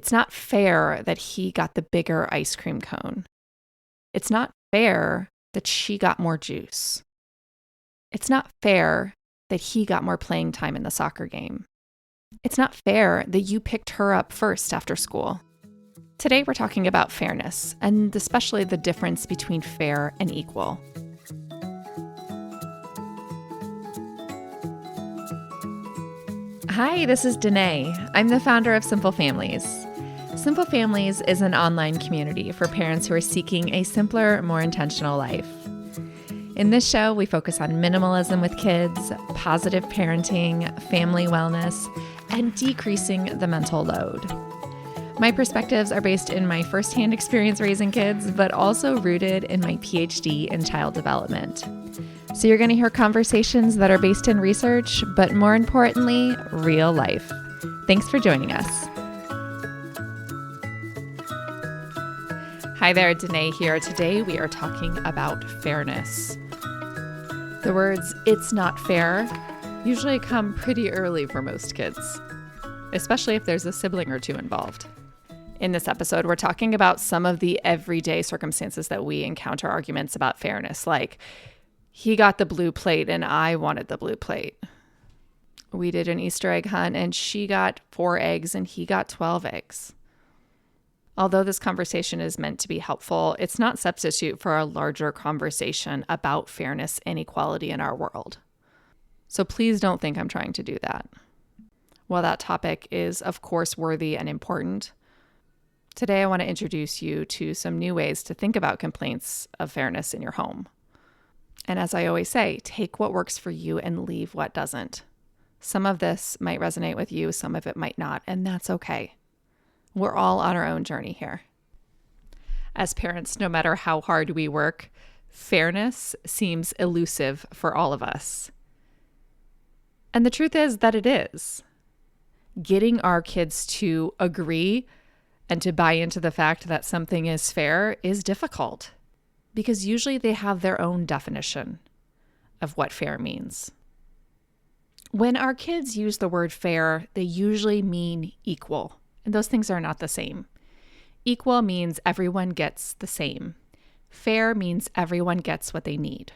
It's not fair that he got the bigger ice cream cone. It's not fair that she got more juice. It's not fair that he got more playing time in the soccer game. It's not fair that you picked her up first after school. Today we're talking about fairness, and especially the difference between fair and equal. Hi, this is Danae. I'm the founder of Simple Families. Simple Families is an online community for parents who are seeking a simpler, more intentional life. In this show, we focus on minimalism with kids, positive parenting, family wellness, and decreasing the mental load. My perspectives are based in my firsthand experience raising kids, but also rooted in my PhD in child development. So you're going to hear conversations that are based in research, but more importantly, real life. Thanks for joining us. Hi there, Danae here. Today we are talking about fairness. The words, "it's not fair," usually come pretty early for most kids, especially if there's a sibling or two involved. In this episode, we're talking about some of the everyday circumstances that we encounter arguments about fairness, like, he got the blue plate and I wanted the blue plate. We did an Easter egg hunt and she got 4 eggs and he got 12 eggs. Although this conversation is meant to be helpful, it's not substitute for a larger conversation about fairness and equality in our world. So please don't think I'm trying to do that. While that topic is, of course, worthy and important, today I want to introduce you to some new ways to think about complaints of fairness in your home. And as I always say, take what works for you and leave what doesn't. Some of this might resonate with you, some of it might not, and that's okay. We're all on our own journey here. As parents, no matter how hard we work, fairness seems elusive for all of us. And the truth is that it is. Getting our kids to agree and to buy into the fact that something is fair is difficult, because usually they have their own definition of what fair means. When our kids use the word fair, they usually mean equal. And those things are not the same. Equal means everyone gets the same. Fair means everyone gets what they need.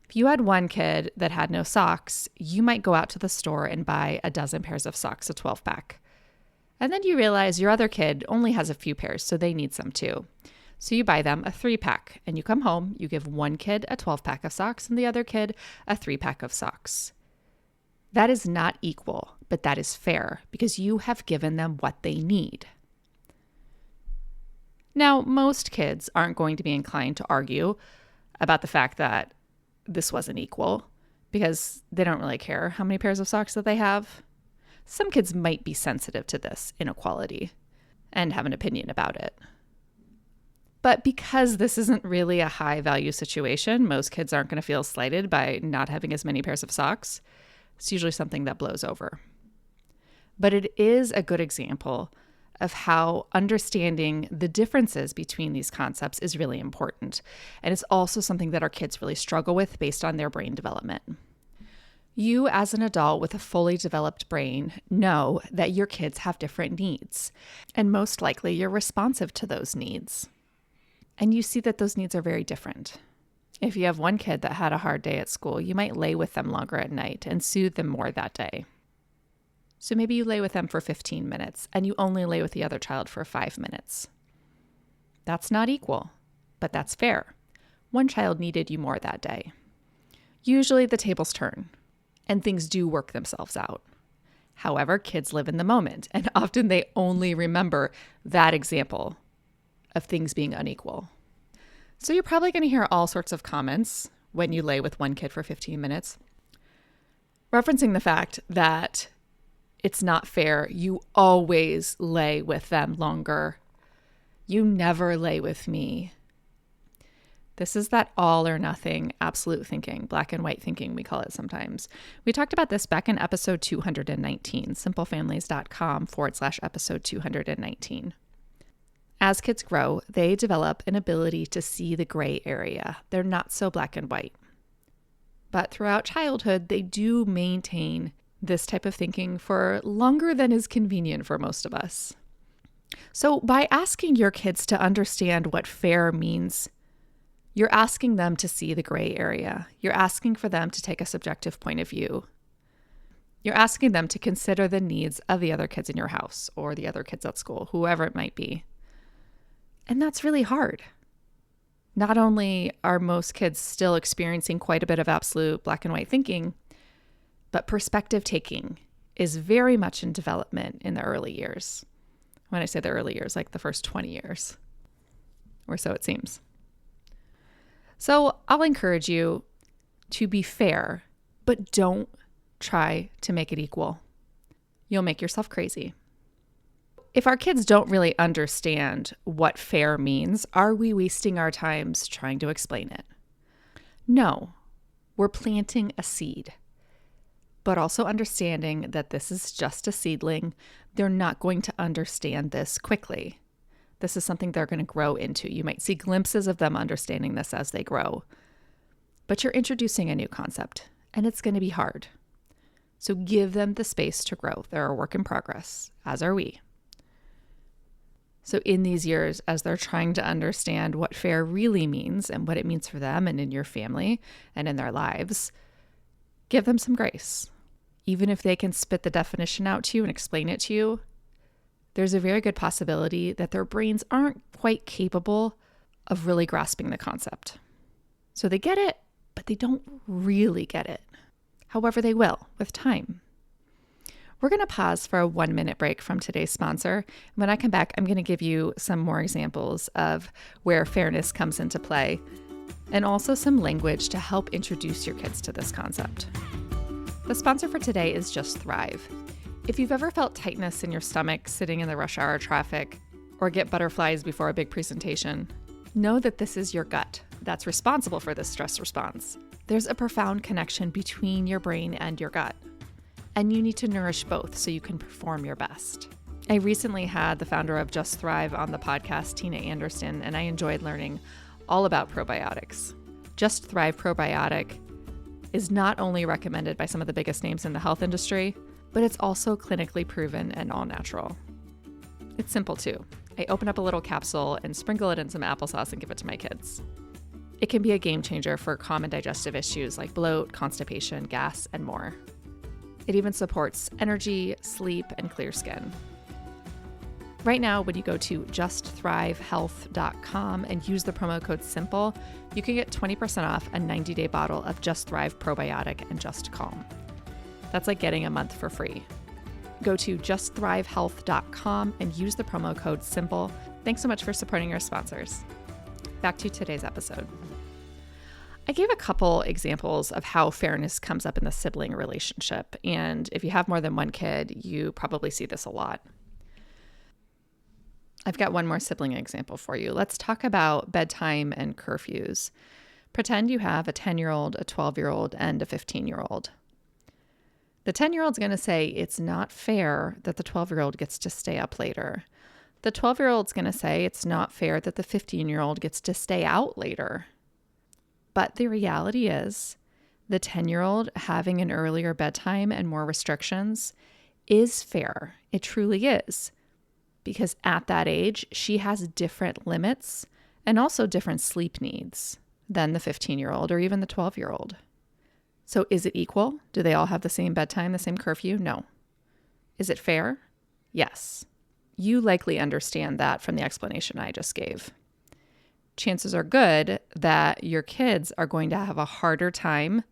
If you had one kid that had no socks, you might go out to the store and buy a dozen pairs of socks, a 12-pack. And then you realize your other kid only has a few pairs, so they need some too. So you buy them a 3-pack, and you come home, you give one kid a 12-pack of socks and the other kid a 3-pack of socks. That is not equal, but that is fair because you have given them what they need. Now, most kids aren't going to be inclined to argue about the fact that this wasn't equal because they don't really care how many pairs of socks that they have. Some kids might be sensitive to this inequality and have an opinion about it. But because this isn't really a high value situation, most kids aren't going to feel slighted by not having as many pairs of socks. It's usually something that blows over. But it is a good example of how understanding the differences between these concepts is really important. And it's also something that our kids really struggle with based on their brain development. You, as an adult with a fully developed brain, know that your kids have different needs. And most likely you're responsive to those needs. And you see that those needs are very different. If you have one kid that had a hard day at school, you might lay with them longer at night and soothe them more that day. So maybe you lay with them for 15 minutes and you only lay with the other child for 5 minutes. That's not equal, but that's fair. One child needed you more that day. Usually the tables turn and things do work themselves out. However, kids live in the moment and often they only remember that example of things being unequal. So you're probably going to hear all sorts of comments when you lay with one kid for 15 minutes, referencing the fact that it's not fair. You always lay with them longer. You never lay with me. This is that all or nothing absolute thinking, black and white thinking, we call it sometimes. We talked about this back in episode 219, simplefamilies.com/episode 219. As kids grow, they develop an ability to see the gray area. They're not so black and white. But throughout childhood, they do maintain this type of thinking for longer than is convenient for most of us. So by asking your kids to understand what fair means, you're asking them to see the gray area. You're asking for them to take a subjective point of view. You're asking them to consider the needs of the other kids in your house or the other kids at school, whoever it might be. And that's really hard. Not only are most kids still experiencing quite a bit of absolute black and white thinking, but perspective taking is very much in development in the early years. When I say the early years, like the first 20 years, or so it seems. So I'll encourage you to be fair, but don't try to make it equal. You'll make yourself crazy. If our kids don't really understand what fair means, are we wasting our times trying to explain it? No, we're planting a seed, but also understanding that this is just a seedling. They're not going to understand this quickly. This is something they're going to grow into. You might see glimpses of them understanding this as they grow, but you're introducing a new concept, and it's going to be hard. So give them the space to grow. They're a work in progress, as are we. So in these years, as they're trying to understand what fair really means and what it means for them and in your family and in their lives, give them some grace. Even if they can spit the definition out to you and explain it to you, there's a very good possibility that their brains aren't quite capable of really grasping the concept. So they get it, but they don't really get it. However, they will with time. We're going to pause for a 1-minute break from today's sponsor. When I come back, I'm going to give you some more examples of where fairness comes into play and also some language to help introduce your kids to this concept. The sponsor for today is Just Thrive. If you've ever felt tightness in your stomach sitting in the rush hour traffic or get butterflies before a big presentation, know that this is your gut that's responsible for this stress response. There's a profound connection between your brain and your gut, and you need to nourish both so you can perform your best. I recently had the founder of Just Thrive on the podcast, Tina Anderson, and I enjoyed learning all about probiotics. Just Thrive Probiotic is not only recommended by some of the biggest names in the health industry, but it's also clinically proven and all natural. It's simple too. I open up a little capsule and sprinkle it in some applesauce and give it to my kids. It can be a game changer for common digestive issues like bloat, constipation, gas, and more. It even supports energy, sleep, and clear skin. Right now, when you go to justthrivehealth.com and use the promo code SIMPLE, you can get 20% off a 90-day bottle of Just Thrive Probiotic and Just Calm. That's like getting a month for free. Go to justthrivehealth.com and use the promo code SIMPLE. Thanks so much for supporting our sponsors. Back to today's episode. I gave a couple examples of how fairness comes up in the sibling relationship, and if you have more than one kid, you probably see this a lot. I've got one more sibling example for you. Let's talk about bedtime and curfews. Pretend you have a 10-year-old, a 12-year-old, and a 15-year-old. The 10-year-old's going to say it's not fair that the 12-year-old gets to stay up later. The 12-year-old's going to say it's not fair that the 15-year-old gets to stay out later. But the reality is, the 10-year-old having an earlier bedtime and more restrictions is fair. It truly is. Because at that age, she has different limits and also different sleep needs than the 15-year-old or even the 12-year-old. So is it equal? Do they all have the same bedtime, the same curfew? No. Is it fair? Yes. You likely understand that from the explanation I just gave. Chances are good that your kids are going to have a harder time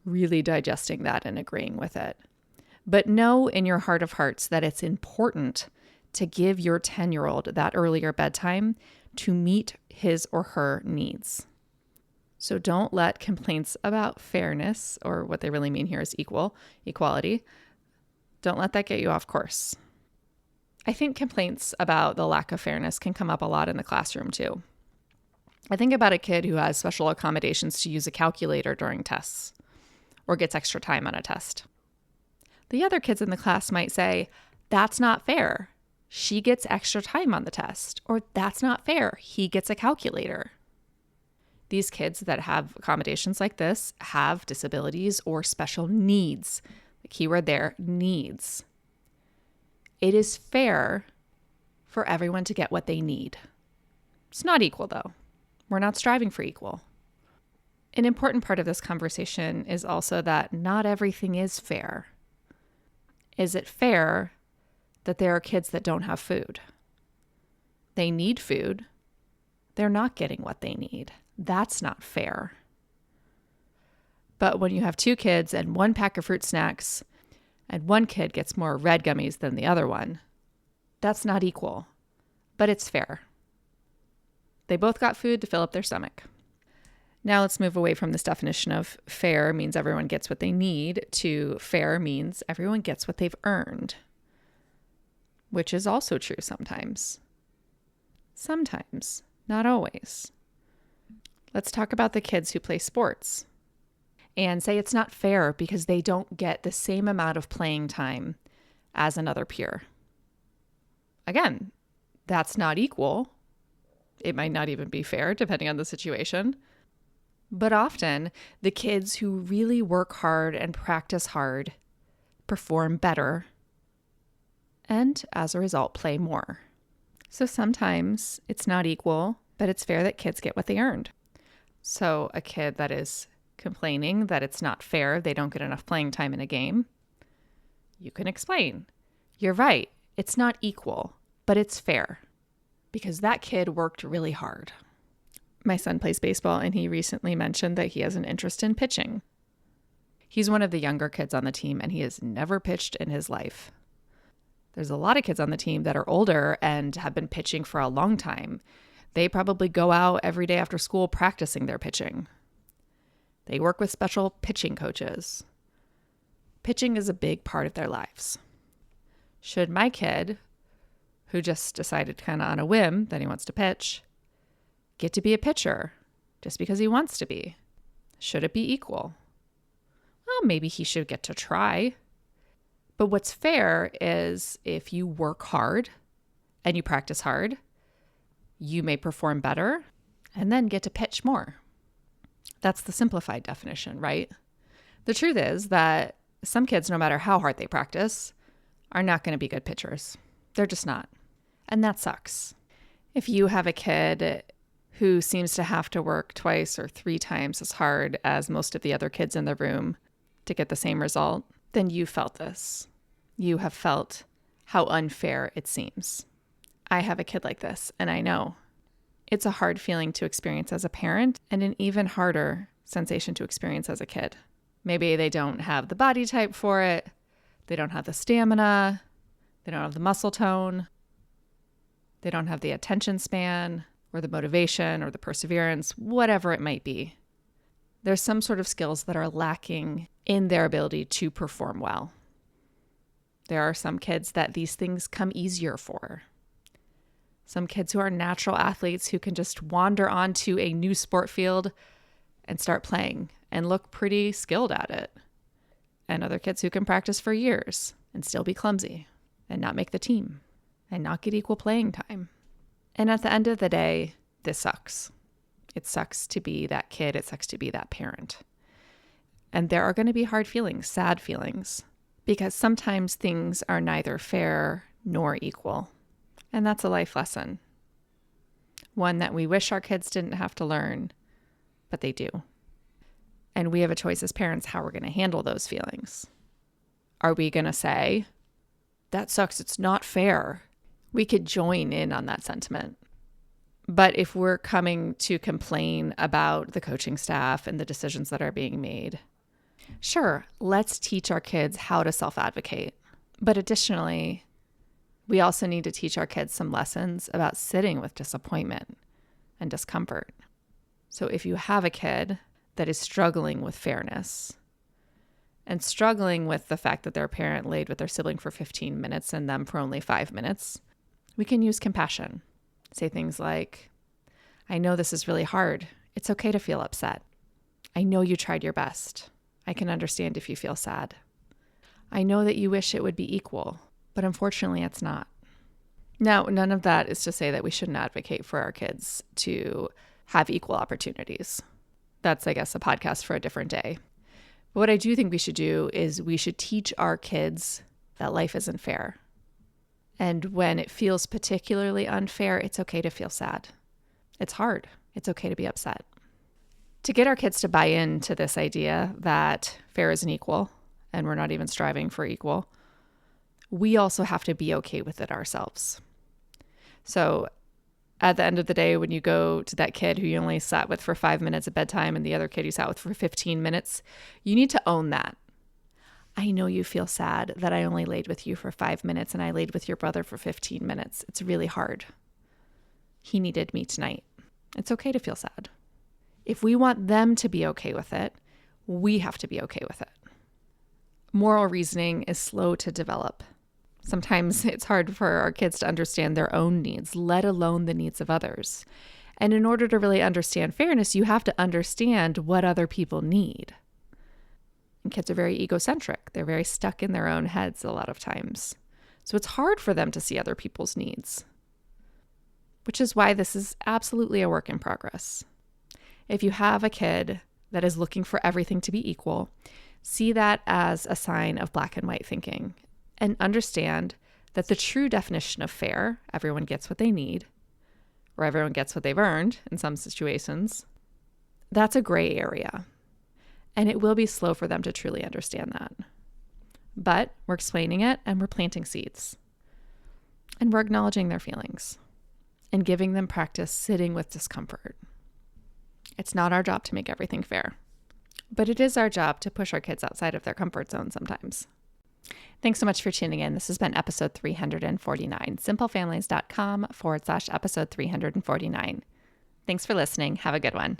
really digesting that and agreeing with it. But know in your heart of hearts that it's important to give your 10-year-old that earlier bedtime to meet his or her needs. So don't let complaints about fairness, or what they really mean here is equality, don't let that get you off course. I think complaints about the lack of fairness can come up a lot in the classroom too. I think about a kid who has special accommodations to use a calculator during tests or gets extra time on a test. The other kids in the class might say, "That's not fair. She gets extra time on the test," or "That's not fair. He gets a calculator." These kids that have accommodations like this have disabilities or special needs. The keyword there, needs. It is fair for everyone to get what they need. It's not equal, though. We're not striving for equal. An important part of this conversation is also that not everything is fair. Is it fair that there are kids that don't have food? They need food. They're not getting what they need. That's not fair. But when you have two kids and one pack of fruit snacks, and one kid gets more red gummies than the other one, that's not equal, but it's fair. They both got food to fill up their stomach. Now let's move away from this definition of fair means everyone gets what they need to fair means everyone gets what they've earned, which is also true sometimes. Sometimes, not always. Let's talk about the kids who play sports and say it's not fair because they don't get the same amount of playing time as another peer. Again, that's not equal. It might not even be fair, depending on the situation. But often, the kids who really work hard and practice hard perform better and, as a result, play more. So sometimes it's not equal, but it's fair that kids get what they earned. So a kid that is complaining that it's not fair, they don't get enough playing time in a game, you can explain, you're right, it's not equal, but it's fair because that kid worked really hard. My son plays baseball and he recently mentioned that he has an interest in pitching. He's one of the younger kids on the team and he has never pitched in his life. There's a lot of kids on the team that are older and have been pitching for a long time. They probably go out every day after school practicing their pitching. They work with special pitching coaches. Pitching is a big part of their lives. Should my kid, who just decided kind of on a whim that he wants to pitch, get to be a pitcher just because he wants to be? Should it be equal? Well, maybe he should get to try. But what's fair is if you work hard and you practice hard, you may perform better and then get to pitch more. That's the simplified definition, right? The truth is that some kids, no matter how hard they practice, are not going to be good pitchers. They're just not. And that sucks. If you have a kid who seems to have to work twice or 3 times as hard as most of the other kids in the room to get the same result, then you felt this. You have felt how unfair it seems. I have a kid like this, and I know it's a hard feeling to experience as a parent and an even harder sensation to experience as a kid. Maybe they don't have the body type for it. They don't have the stamina. They don't have the muscle tone. They don't have the attention span or the motivation or the perseverance, whatever it might be. There's some sort of skills that are lacking in their ability to perform well. There are some kids that these things come easier for. Some kids who are natural athletes who can just wander onto a new sport field and start playing and look pretty skilled at it. And other kids who can practice for years and still be clumsy and not make the team and not get equal playing time. And at the end of the day, this sucks. It sucks to be that kid. It sucks to be that parent. And there are going to be hard feelings, sad feelings, because sometimes things are neither fair nor equal. And that's a life lesson. One that we wish our kids didn't have to learn, but they do. And we have a choice as parents how we're going to handle those feelings. Are we going to say, that sucks, it's not fair? We could join in on that sentiment. But if we're coming to complain about the coaching staff and the decisions that are being made, sure, let's teach our kids how to self-advocate. But additionally, we also need to teach our kids some lessons about sitting with disappointment and discomfort. So if you have a kid that is struggling with fairness and struggling with the fact that their parent laid with their sibling for 15 minutes and them for only 5 minutes, we can use compassion. Say things like, I know this is really hard. It's okay to feel upset. I know you tried your best. I can understand if you feel sad. I know that you wish it would be equal, but unfortunately it's not. Now, none of that is to say that we shouldn't advocate for our kids to have equal opportunities. That's, I guess, a podcast for a different day. But what I do think we should do is we should teach our kids that life isn't fair. And when it feels particularly unfair, it's okay to feel sad. It's hard. It's okay to be upset. To get our kids to buy into this idea that fair isn't equal, and we're not even striving for equal, we also have to be okay with it ourselves. So at the end of the day, when you go to that kid who you only sat with for 5 minutes at bedtime and the other kid you sat with for 15 minutes, you need to own that. I know you feel sad that I only laid with you for 5 minutes and I laid with your brother for 15 minutes. It's really hard. He needed me tonight. It's okay to feel sad. If we want them to be okay with it, we have to be okay with it. Moral reasoning is slow to develop. Sometimes it's hard for our kids to understand their own needs, let alone the needs of others. And in order to really understand fairness, you have to understand what other people need. And kids are very egocentric. They're very stuck in their own heads a lot of times. So it's hard for them to see other people's needs, which is why this is absolutely a work in progress. If you have a kid that is looking for everything to be equal, see that as a sign of black and white thinking and understand that the true definition of fair, everyone gets what they need, or everyone gets what they've earned in some situations, that's a gray area. And it will be slow for them to truly understand that. But we're explaining it and we're planting seeds. And we're acknowledging their feelings and giving them practice sitting with discomfort. It's not our job to make everything fair, but it is our job to push our kids outside of their comfort zone sometimes. Thanks so much for tuning in. This has been episode 349, simplefamilies.com/episode 349. Thanks for listening. Have a good one.